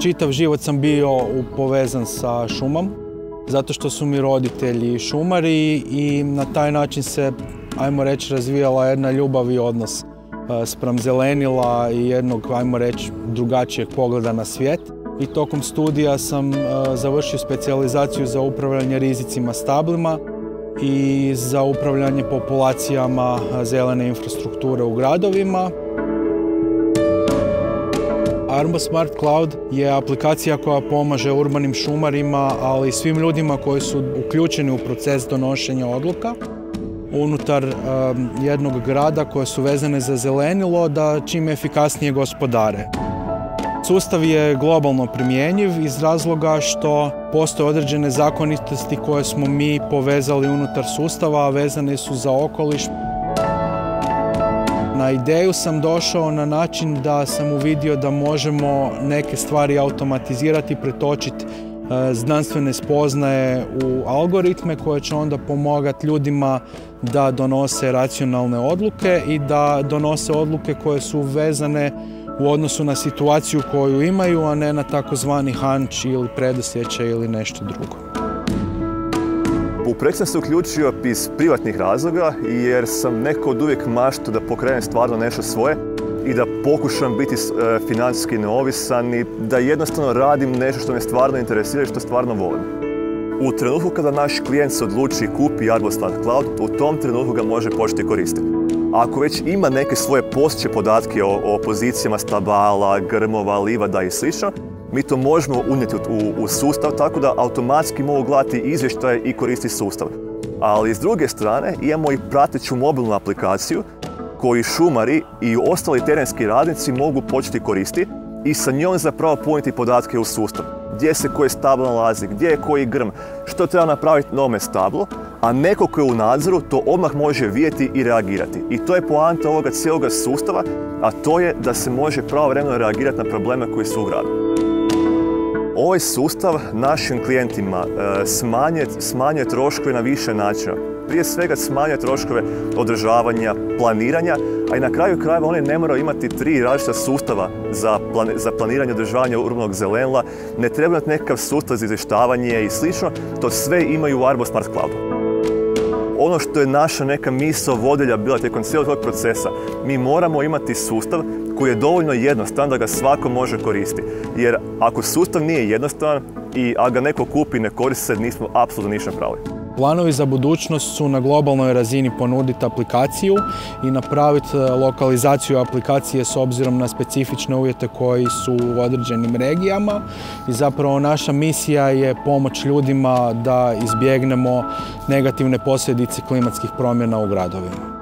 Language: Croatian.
Čitav život sam bio povezan sa šumom, zato što su mi roditelji šumari i na taj način se, ajmo reći, razvijala jedna ljubav i odnos spram zelenila i jednog, ajmo reći, drugačijeg pogleda na svijet. I tokom studija sam završio specijalizaciju za upravljanje rizicima stablima i za upravljanje populacijama zelene infrastrukture u gradovima. Arbo Smart Cloud je aplikacija koja pomaže urbanim šumarima, ali i svim ljudima koji su uključeni u proces donošenja odluka unutar jednog grada koje su vezane za zelenilo da čim efikasnije gospodare. Sustav je globalno primjenjiv iz razloga što postoje određene zakonitosti koje smo mi povezali unutar sustava, a vezane su za okoliš. Na ideju sam došao na način da sam uvidio da možemo neke stvari automatizirati, pretočiti znanstvene spoznaje u algoritme koje će onda pomagati ljudima da donose racionalne odluke i da donose odluke koje su vezane u odnosu na situaciju koju imaju, a ne na takozvani hunch ili predosjećaj ili nešto drugo. U projekt sam se uključio iz privatnih razloga jer sam neko od uvijek maštao da pokrenem stvarno nešto svoje i da pokušam biti financijski neovisan i da jednostavno radim nešto što me stvarno interesira i što stvarno volim. U trenutku kada naš klijent se odluči kupi Arbo Smart Cloud, u tom trenutku ga može početi koristiti. Ako već ima neke svoje postojeće podatke o pozicijama stabala, grmova, livada i sl., mi to možemo unijeti u sustav tako da automatski mogu gledati izvještaje i koristiti sustav. Ali s druge strane imamo i prateću mobilnu aplikaciju koju šumari i ostali terenski radnici mogu početi koristiti i sa njom zapravo puniti podatke u sustav. Gdje se koje stablo nalazi, gdje je koji grm, što treba napraviti na ovome stablu, a neko ko je u nadzoru to odmah može vidjeti i reagirati. I to je poanta ovoga cijeloga sustava, a to je da se može pravovremeno reagirati na probleme koji su u gradu. Ovaj sustav našim klijentima smanjuje troškove na više načina. Prije svega smanjuje troškove održavanja, planiranja, a i na kraju krajeva oni ne moraju imati 3 različita sustava za planiranje održavanja urbanog zelenila, ne treba imati nekakav sustav za izvještavanje i slično, to sve imaju u Arbo Smart Cloudu. Ono što je naša neka misao vodilja bila tijekom cijelog tog procesa, mi moramo imati sustav koji je dovoljno jednostavan da ga svako može koristiti. Jer ako sustav nije jednostavan i ako ga neko kupi i ne koristi se, nismo apsolutno ništa napravili. Planovi za budućnost su na globalnoj razini ponuditi aplikaciju i napraviti lokalizaciju aplikacije s obzirom na specifične uvjete koji su u određenim regijama. I zapravo naša misija je pomoć ljudima da izbjegnemo negativne posljedice klimatskih promjena u gradovima.